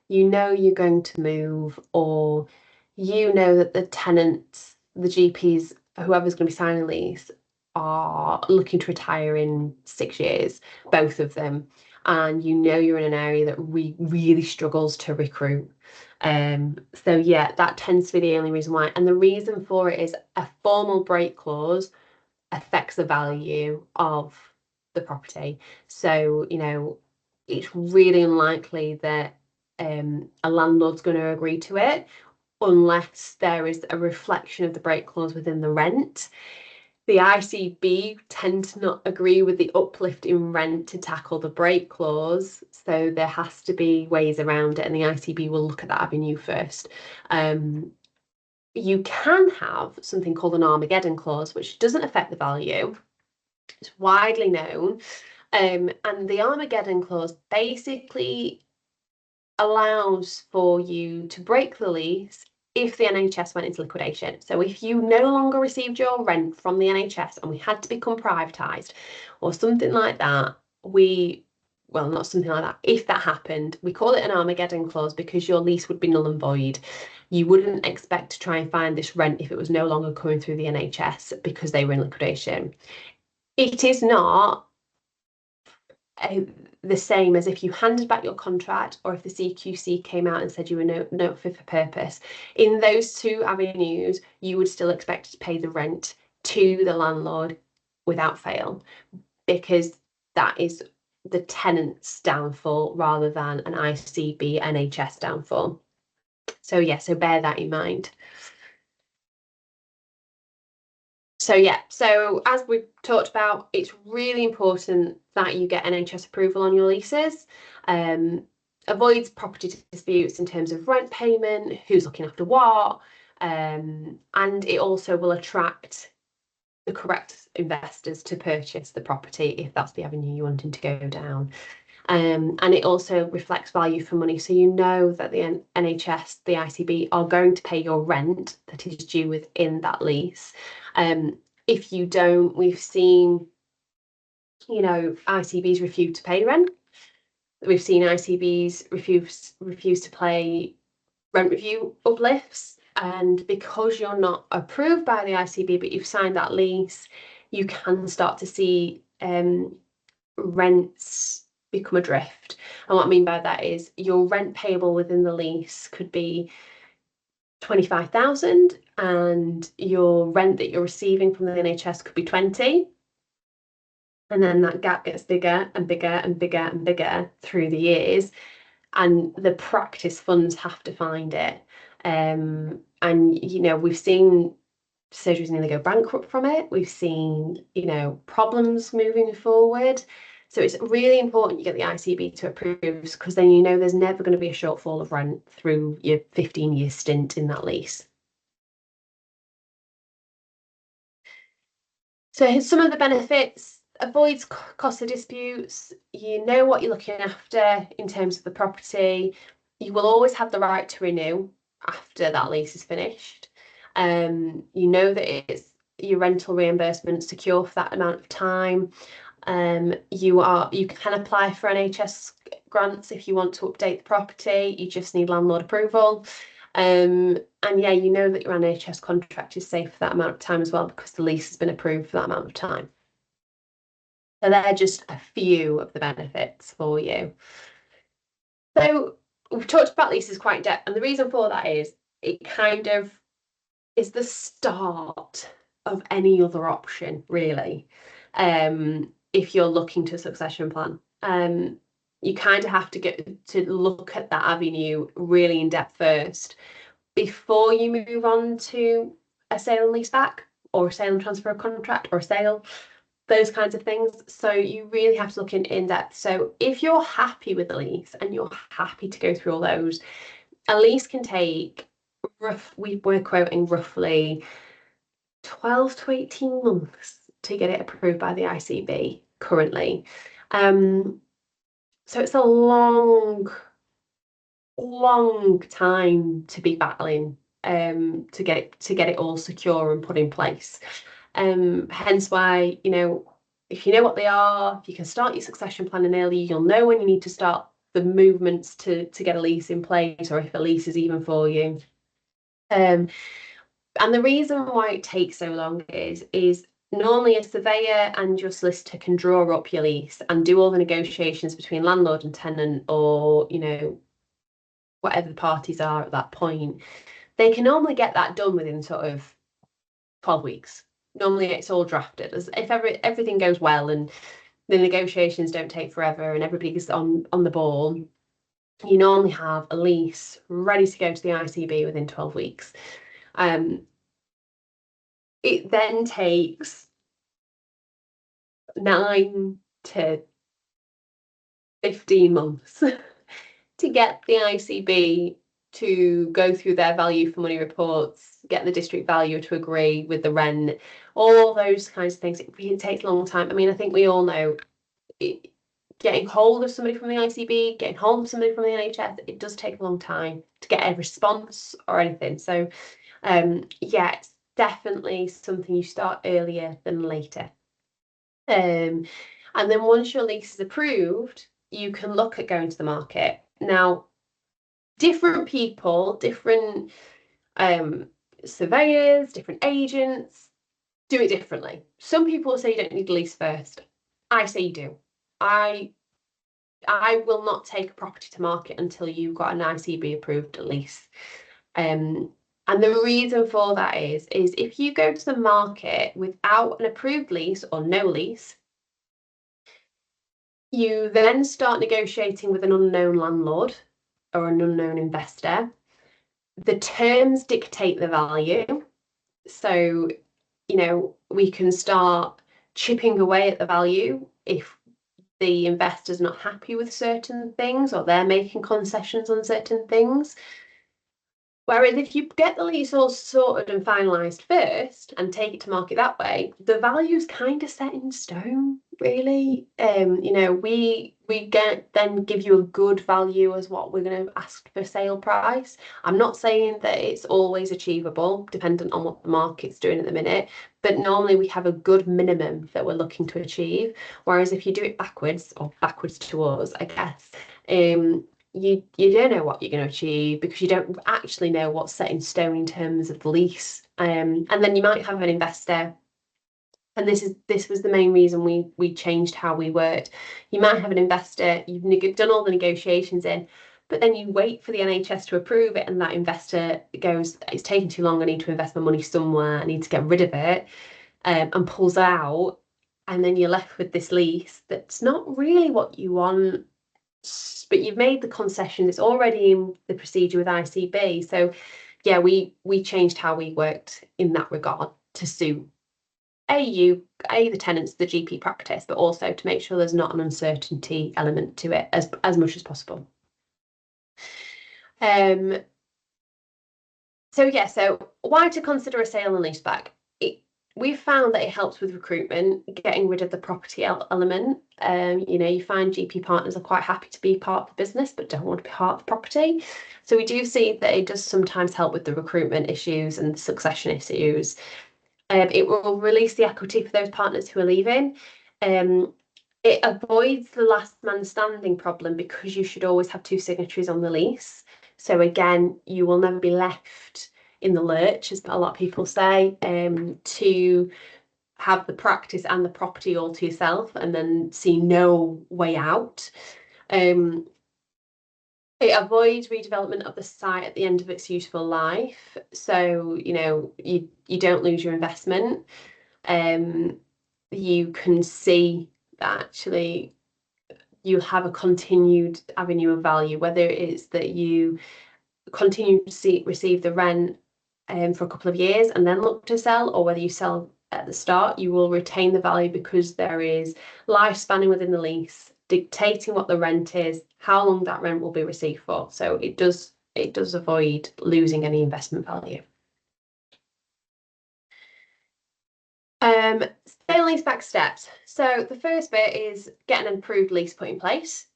you know you're going to move, or you know that the tenants, the GPs, whoever's going to be signing a lease, are looking to retire in 6 years, both of them, and you know you're in an area that really struggles to recruit. So yeah, that tends to be the only reason why. And the reason for it is a formal break clause affects the value of the property. So, you know, it's really unlikely that a landlord's going to agree to it unless there is a reflection of the break clause within the rent. The ICB tend to not agree with the uplift in rent to tackle the break clause, so there has to be ways around it, and the ICB will look at that avenue first. You can have something called an Armageddon clause, which doesn't affect the value. It's widely known. And the Armageddon clause basically allows for you to break the lease if the NHS went into liquidation. So if you no longer received your rent from the NHS and we had to become privatised or something like that, not something like that. If that happened, we call it an Armageddon clause because your lease would be null and void. You wouldn't expect to try and find this rent if it was no longer coming through the NHS because they were in liquidation. It is not the same as if you handed back your contract or if the CQC came out and said you were not fit for purpose. In those 2 avenues, you would still expect to pay the rent to the landlord without fail, because that is the tenant's downfall rather than an ICB NHS downfall. So yeah, so bear that in mind. So as we've talked about, it's really important that you get NHS approval on your leases. Avoids property disputes in terms of rent payment, who's looking after what, and it also will attract the correct investors to purchase the property if that's the avenue you're wanting to go down. And it also reflects value for money. So you know that the NHS, the ICB, are going to pay your rent that is due within that lease. If you don't, we've seen, ICBs refuse to pay rent. We've seen ICBs refuse to pay rent review uplifts. And because you're not approved by the ICB, but you've signed that lease, you can start to see rents become adrift. And what I mean by that is your rent payable within the lease could be 25,000 and your rent that you're receiving from the NHS could be 20. And then that gap gets bigger and bigger and bigger and bigger through the years. And the practice funds have to find it. And, we've seen surgeries nearly go bankrupt from it. We've seen, problems moving forward. So it's really important you get the ICB to approve, because then there's never going to be a shortfall of rent through your 15-year stint in that lease. So some of the benefits: avoids cost of disputes. You know what you're looking after in terms of the property. You will always have the right to renew after that lease is finished. You know that it's your rental reimbursement secure for that amount of time. You can apply for NHS grants if you want to update the property. You just need landlord approval. And yeah, you know that your NHS contract is safe for that amount of time as well, because the lease has been approved for that amount of time. So they're just a few of the benefits for you. So we've talked about leases quite in depth, and the reason for that is it kind of is the start of any other option, really. If you're looking to succession plan, you kind of have to get to look at that avenue really in depth first before you move on to a sale and lease back or a sale and transfer of contract or a sale, those kinds of things. So you really have to look in depth. So if you're happy with the lease and you're happy to go through all those, a lease can take we're quoting roughly 12 to 18 months to get it approved by the ICB currently. So it's a long time to be battling to get it all secure and put in place. Hence why, if you know what they are, if you can start your succession planning early, you'll know when you need to start the movements to get a lease in place, or if a lease is even for you. And the reason why it takes so long is normally a surveyor and your solicitor can draw up your lease and do all the negotiations between landlord and tenant, or whatever the parties are at that point. They can normally get that done within sort of 12 weeks. Normally it's all drafted. As if everything goes well and the negotiations don't take forever and everybody's on the ball, you normally have a lease ready to go to the ICB within 12 weeks. It then takes 9 to 15 months to get the ICB to go through their value for money reports, get the district valuer to agree with the rent, all those kinds of things. It really takes a long time. I mean, I think we all know getting hold of somebody from the ICB, getting hold of somebody from the NHS, it does take a long time to get a response or anything. So yeah, it's definitely something you start earlier than later. And then once your lease is approved, you can look at going to the market. Now, different people, different surveyors, different agents do it differently. Some people say you don't need a lease first. I say you do. I will not take a property to market until you've got an ICB approved lease. And the reason for that is if you go to the market without an approved lease or no lease, you then start negotiating with an unknown landlord or an unknown investor. The terms dictate the value. So you know, we can start chipping away at the value if the investor's not happy with certain things or they're making concessions on certain things. Whereas if you get the lease all sorted and finalised first and take it to market that way, the value's kind of set in stone, really. You know, we then give you a good value as what we're going to ask for sale price. I'm not saying that it's always achievable, dependent on what the market's doing at the minute, but normally we have a good minimum that we're looking to achieve. Whereas if you do it backwards, or backwards to us, I guess, you don't know what you're going to achieve because you don't actually know what's set in stone in terms of the lease. And then you might have an investor, and this was the main reason we changed how we worked. You might have an investor, you've done all the negotiations in, but then you wait for the NHS to approve it, and that investor goes, it's taking too long, I need to invest my money somewhere, I need to get rid of it, and pulls out, and then you're left with this lease that's not really what you want. But you've made the concession, it's already in the procedure with ICB. So yeah, we changed how we worked in that regard to suit the tenants, the GP practice, but also to make sure there's not an uncertainty element to it as much as possible. So why to consider a sale and leaseback? We've found that it helps with recruitment, getting rid of the property element. You know, you find GP partners are quite happy to be part of the business, but don't want to be part of the property. So we do see that it does sometimes help with the recruitment issues and the succession issues. It will release the equity for those partners who are leaving. It avoids the last man standing problem because you should always have 2 signatories on the lease. So again, you will never be left in the lurch, as a lot of people say, to have the practice and the property all to yourself and then see no way out. It avoids redevelopment of the site at the end of its useful life. So, you know, you don't lose your investment. You can see that actually you have a continued avenue of value, whether it is that you continue to receive the rent for a couple of years and then look to sell, or whether you sell at the start, you will retain the value because there is life spanning within the lease dictating what the rent is, how long that rent will be received for. So it does avoid losing any investment value. Sale and leaseback steps. So the first bit is getting an approved lease put in place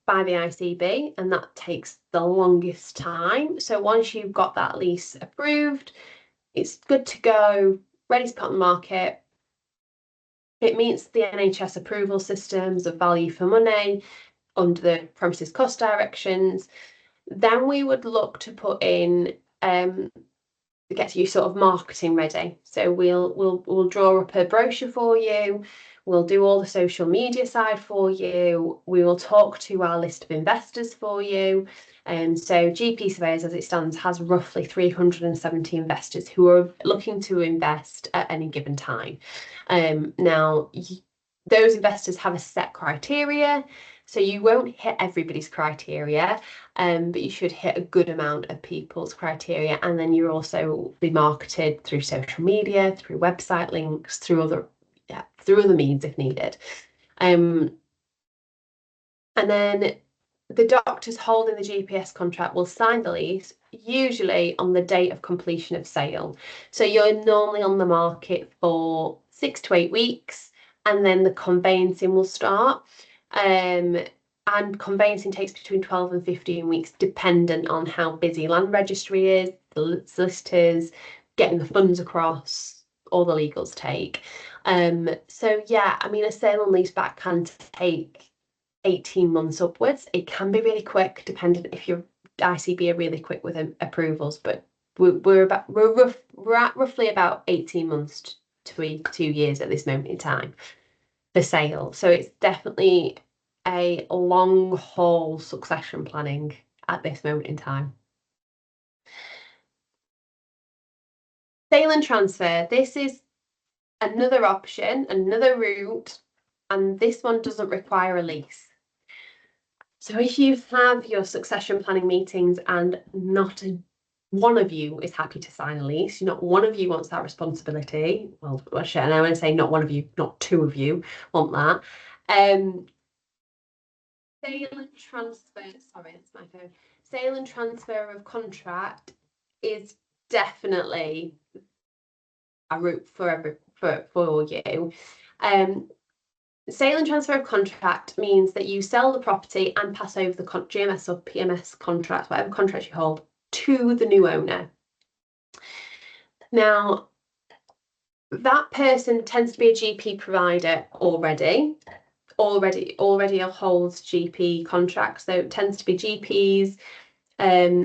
by the ICB, and that takes the longest time. So once you've got that lease approved, it's good to go, ready to put on the market. It meets the NHS approval systems of value for money under the premises cost directions. Then we would look to put in get you sort of marketing ready. So we'll draw up a brochure for you. We'll do all the social media side for you. We will talk to our list of investors for you. And so GP Surveyors, as it stands, has roughly 370 investors who are looking to invest at any given time. Now, those investors have a set criteria. So you won't hit everybody's criteria, but you should hit a good amount of people's criteria. And then you'll also be marketed through social media, through website links, through other means if needed. And then the doctors holding the GPS contract will sign the lease, usually on the date of completion of sale. So you're normally on the market for 6 to 8 weeks, and then the conveyancing will start. And conveyancing takes between 12 and 15 weeks, dependent on how busy land registry is, the solicitors, getting the funds across, all the legals take. So yeah, I mean, a sale and leaseback can take 18 months upwards. It can be really quick, dependent if your ICB are really quick with approvals, but we're at roughly about 18 months to 2 years at this moment in time for sale. So it's definitely a long haul succession planning at this moment in time. Sale and transfer. This is another option, another route, and this one doesn't require a lease. So if you have your succession planning meetings and not one of you is happy to sign a lease. Not one of you wants that responsibility. Well, and I want to say not one of you, not two of you want that. Sale and transfer, sorry, that's my phone. Sale and transfer of contract is definitely a route for you. Sale and transfer of contract means that you sell the property and pass over the GMS or PMS contract, whatever contract you hold, to the new owner. Now, that person tends to be a GP provider already holds GP contracts. So it tends to be GPs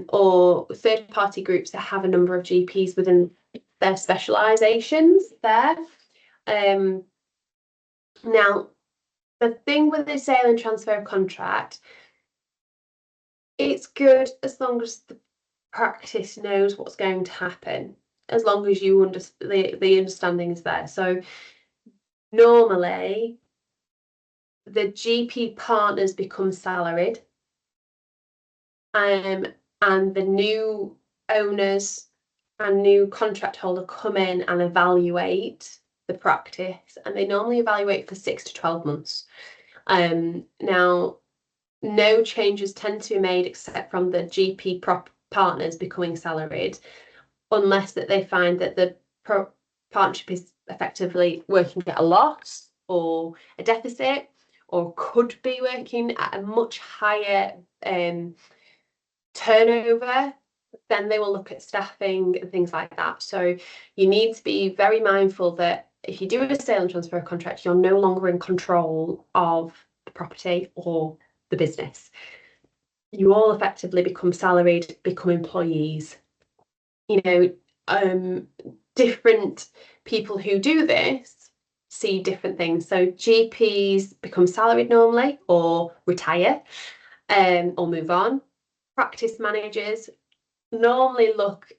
or third-party groups that have a number of GPs within their specialisations there. Now, the thing with the sale and transfer of contract, it's good as long as the practice knows what's going to happen, as long as you the understanding is there. So normally, the GP partners become salaried, and the new owners and new contract holder come in and evaluate the practice, and they normally evaluate for 6 to 12 months. Now, no changes tend to be made except from the GP partners becoming salaried, unless that they find that the partnership is effectively working at a loss or a deficit, or could be working at a much higher turnover. Then they will look at staffing and things like that. So you need to be very mindful that if you do a sale and transfer contract, you're no longer in control of the property or the business. You all effectively become salaried, become employees. You know, different people who do this see different things. So GPs become salaried normally, or retire, or move on. Practice managers normally look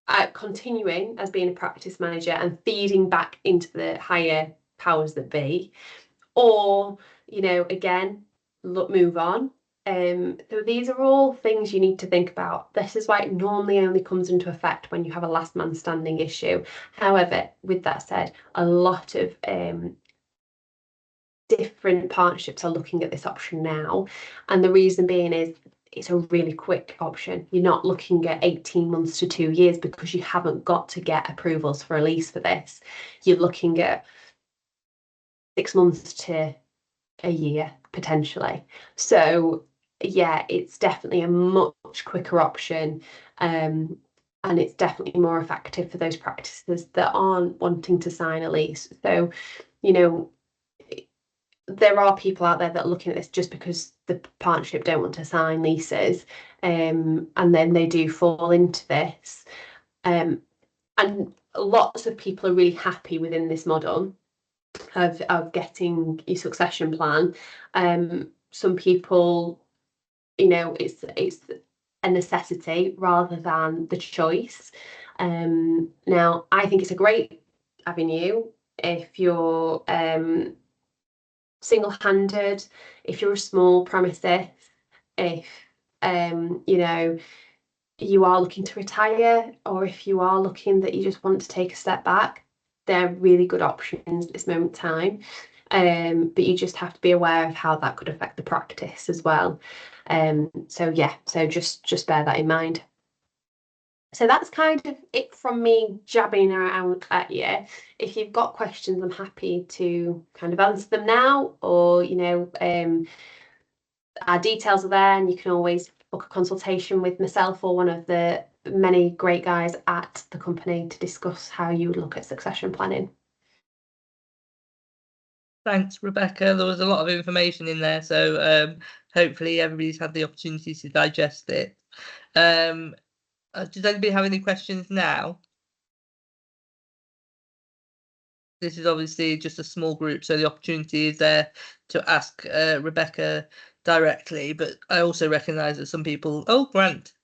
at continuing as being a practice manager and feeding back into the higher powers that be, or, you know, again, move on. So these are all things you need to think about. This is why it normally only comes into effect when you have a last man standing issue. However, with that said, a lot of different partnerships are looking at this option now, and the reason being is it's a really quick option. You're not looking at 18 months to 2 years because you haven't got to get approvals for a lease for this. You're looking at 6 months to a year potentially. So yeah, it's definitely a much quicker option, and it's definitely more effective for those practices that aren't wanting to sign a lease. So, you know, there are people out there that are looking at this just because the partnership don't want to sign leases, and then they do fall into this, and lots of people are really happy within this model of getting your succession plan. Some people, you know, it's a necessity rather than the choice. Now, I think it's a great avenue if you're single-handed, if you're a small premises, if you know, you are looking to retire, or if you are looking that you just want to take a step back. They're really good options at this moment in time, but you just have to be aware of how that could affect the practice as well. So yeah, so just bear that in mind. So that's kind of it from me jabbing around at you. If you've got questions, I'm happy to kind of answer them now, or, you know, our details are there, and you can always book a consultation with myself or one of the many great guys at the company to discuss how you would look at succession planning. Thanks, Rebecca. There was a lot of information in there, so hopefully everybody's had the opportunity to digest it. Does anybody have any questions now? This is obviously just a small group, so the opportunity is there to ask Rebecca directly, but I also recognise that some people... Oh, Grant,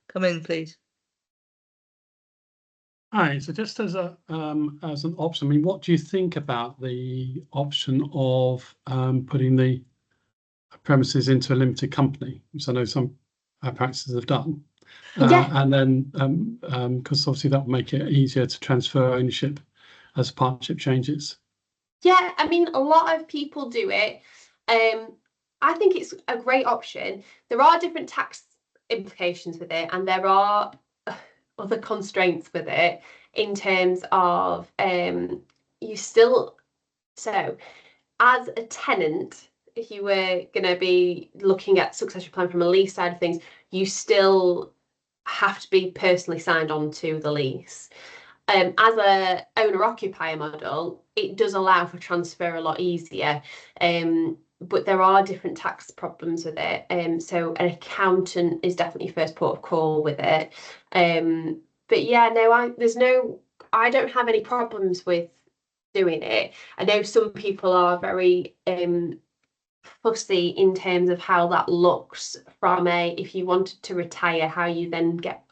come in, please. Hi, so just as an option, I mean, what do you think about the option of putting the premises into a limited company, which I know some practices have done? And then because obviously that will make it easier to transfer ownership as partnership changes. Yeah, I mean, a lot of people do it. I think it's a great option. There are different tax implications with it, and there are other constraints with it in terms of you still, so as a tenant, if you were going to be looking at succession plan from a lease side of things, you still have to be personally signed on to the lease. As a owner-occupier model, it does allow for transfer a lot easier, but there are different tax problems with it. So an accountant is definitely first port of call with it. But yeah, no, I don't have any problems with doing it. I know some people are very fussy in terms of how that looks from if you wanted to retire, how you then get,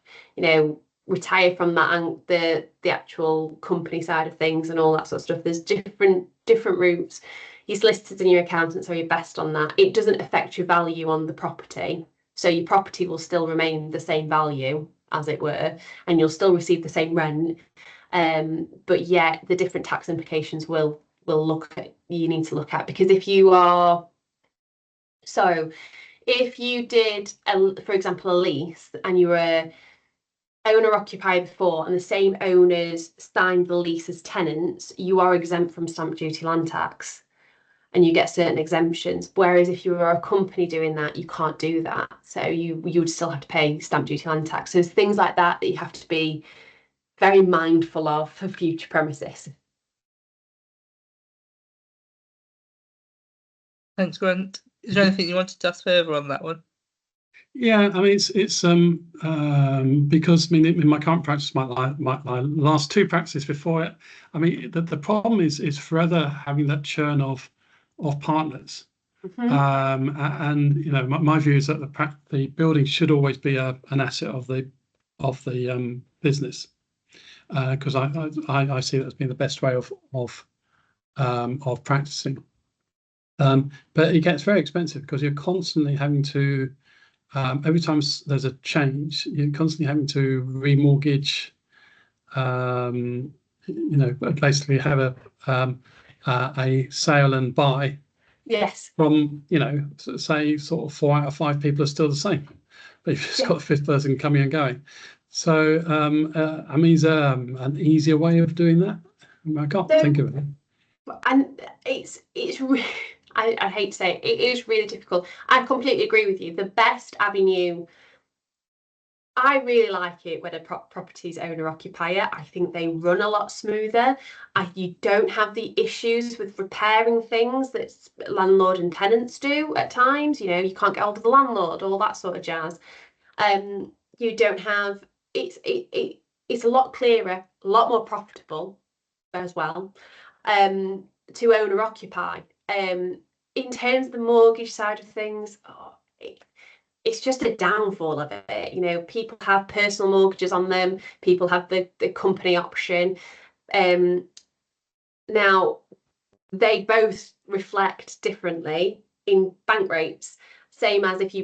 retire from that and the actual company side of things and all that sort of stuff. There's different routes. Your solicitors and your accountants are your best on that. It doesn't affect your value on the property, so your property will still remain the same value, as it were, and you'll still receive the same rent. But yeah, the different tax implications you need to look at, because if you did for example a lease and you were owner occupier before and the same owners signed the lease as tenants, you are exempt from stamp duty, land tax, and you get certain exemptions. Whereas if you were a company doing that, you can't do that, so you would still have to pay stamp duty, land tax. So there's things like that you have to be very mindful of for future premises. Thanks, Grant. Is there anything you wanted to ask further on that one? Yeah, I mean it's because in my current practice, my last two practices before it, I mean the problem is forever having that churn of partners. Mm-hmm. And my view is that the building should always be an asset of the business, because I see that as being the best way of practicing. But it gets very expensive because you're constantly having to, every time there's a change, you're constantly having to remortgage, basically have a sale and buy. Yes. From, say sort of 4 out of 5 people are still the same, but you've just got the 5th person coming and going. So, I mean, is there an easier way of doing that? I can't think of it. And it's really, I hate to say it is really difficult. I completely agree with you. The best avenue, I really like it when a property's owner occupier. I think they run a lot smoother. You don't have the issues with repairing things that landlord and tenants do at times. You can't get hold of the landlord, all that sort of jazz. You don't have, it's a lot clearer, a lot more profitable as well, to owner occupy. In terms of the mortgage side of things, it's just a downfall of it. People have personal mortgages on them. People have the company option. Now, they both reflect differently in bank rates. Same as if you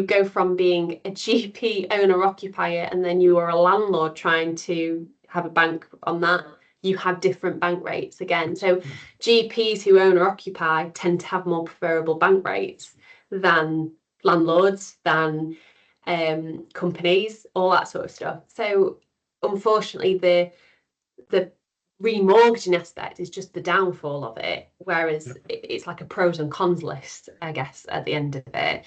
go from being a GP owner occupier and then you are a landlord trying to have a bank on that. You have different bank rates again. So GPs who owner occupy tend to have more preferable bank rates than landlords, than companies, all that sort of stuff. So unfortunately, the remortgaging aspect is just the downfall of it, whereas it's like a pros and cons list, I guess, at the end of it.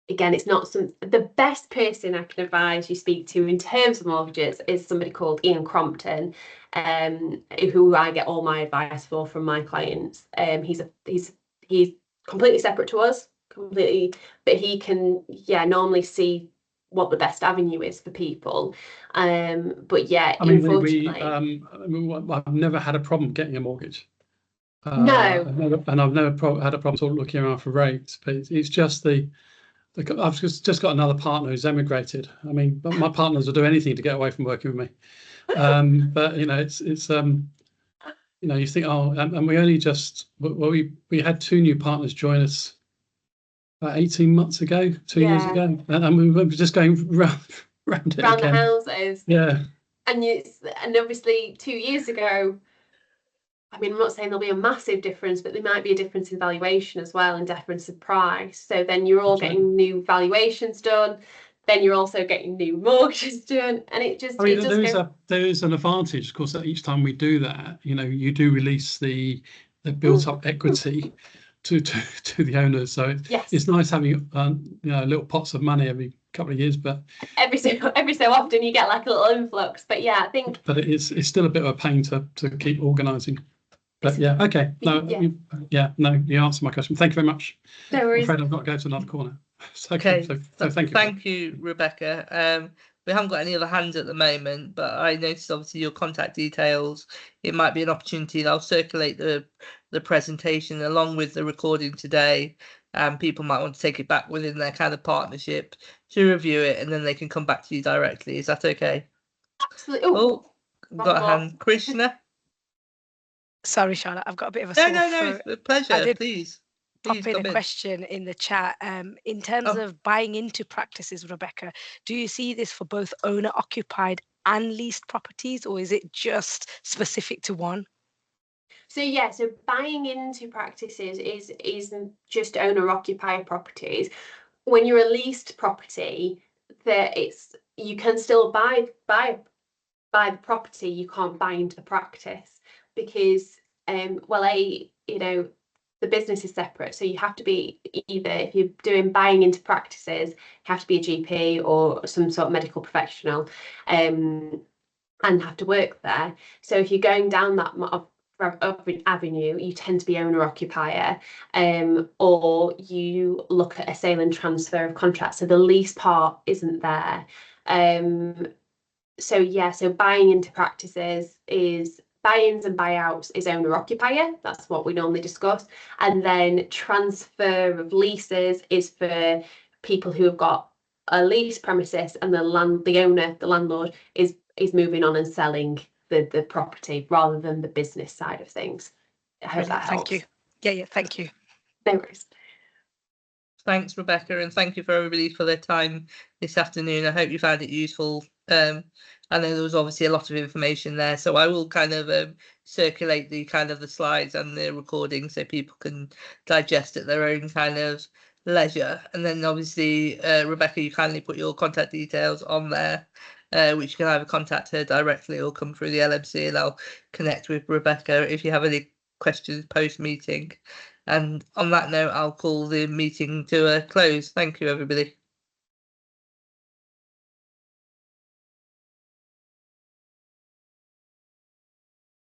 Again, it's not the best person I can advise you speak to in terms of mortgages is somebody called Ian Crompton, who I get all my advice from my clients. He's completely separate to us, but he can normally see what the best avenue is for people. But yeah, unfortunately, I've never had a problem getting a mortgage. No, I've never had a problem sort of looking around for rates, but it's just I've just got another partner who's emigrated. I mean, my partners will do anything to get away from working with me. But it's you think, and we only just we had 2 new partners join us about 18 months ago, 2 years ago, and we were just going round it around again. the houses. Yeah. And obviously 2 years ago, I mean, I'm not saying there'll be a massive difference, but there might be a difference in valuation as well, and difference in price. So then you're all getting new valuations done. Then you're also getting new mortgages done, and it just. I mean, there is an advantage, of course, that each time we do that, you do release the built up equity to the owners. So it's nice having little pots of money every couple of years, but every so often you get like a little influx. But yeah, I think. But it's still a bit of a pain to keep organising. But yeah, okay. No, you answered my question. Thank you very much. No worries. I'm afraid I've got to go to another corner. Okay. So thank you. Thank you, Rebecca. We haven't got any other hands at the moment, but I noticed obviously your contact details. It might be an opportunity. I'll circulate the presentation along with the recording today, and people might want to take it back within their kind of partnership to review it, and then they can come back to you directly. Is that okay? Absolutely. I've got a hand. Krishna? Sorry, Charlotte, I've got a bit of a sore throat. No, it's a pleasure. Please pop in a question in the chat. In terms of buying into practices, Rebecca, do you see this for both owner-occupied and leased properties, or is it just specific to one? So buying into practices isn't just owner-occupied properties. When you're a leased property, you can still buy the property. You can't buy into the practice because the business is separate. So you have to be either, if you're doing buying into practices, you have to be a GP or some sort of medical professional, and have to work there. So if you're going down that avenue, you tend to be owner occupier, or you look at a sale and transfer of contracts. So the lease part isn't there. So buying into practices is buy-ins and buyouts is owner-occupier. That's what we normally discuss. And then transfer of leases is for people who have got a lease premises and the landlord is moving on and selling the property rather than the business side of things. I hope that helps. Thank you. Yeah, thank you. No worries. Thanks, Rebecca, and thank you for everybody for their time this afternoon. I hope you found it useful. I know there was obviously a lot of information there, so I will kind of circulate the slides and the recording so people can digest at their own kind of leisure. And then obviously, Rebecca, you kindly put your contact details on there, which you can either contact her directly or come through the LMC, and I'll connect with Rebecca if you have any questions post-meeting. And on that note, I'll call the meeting to a close. Thank you, everybody.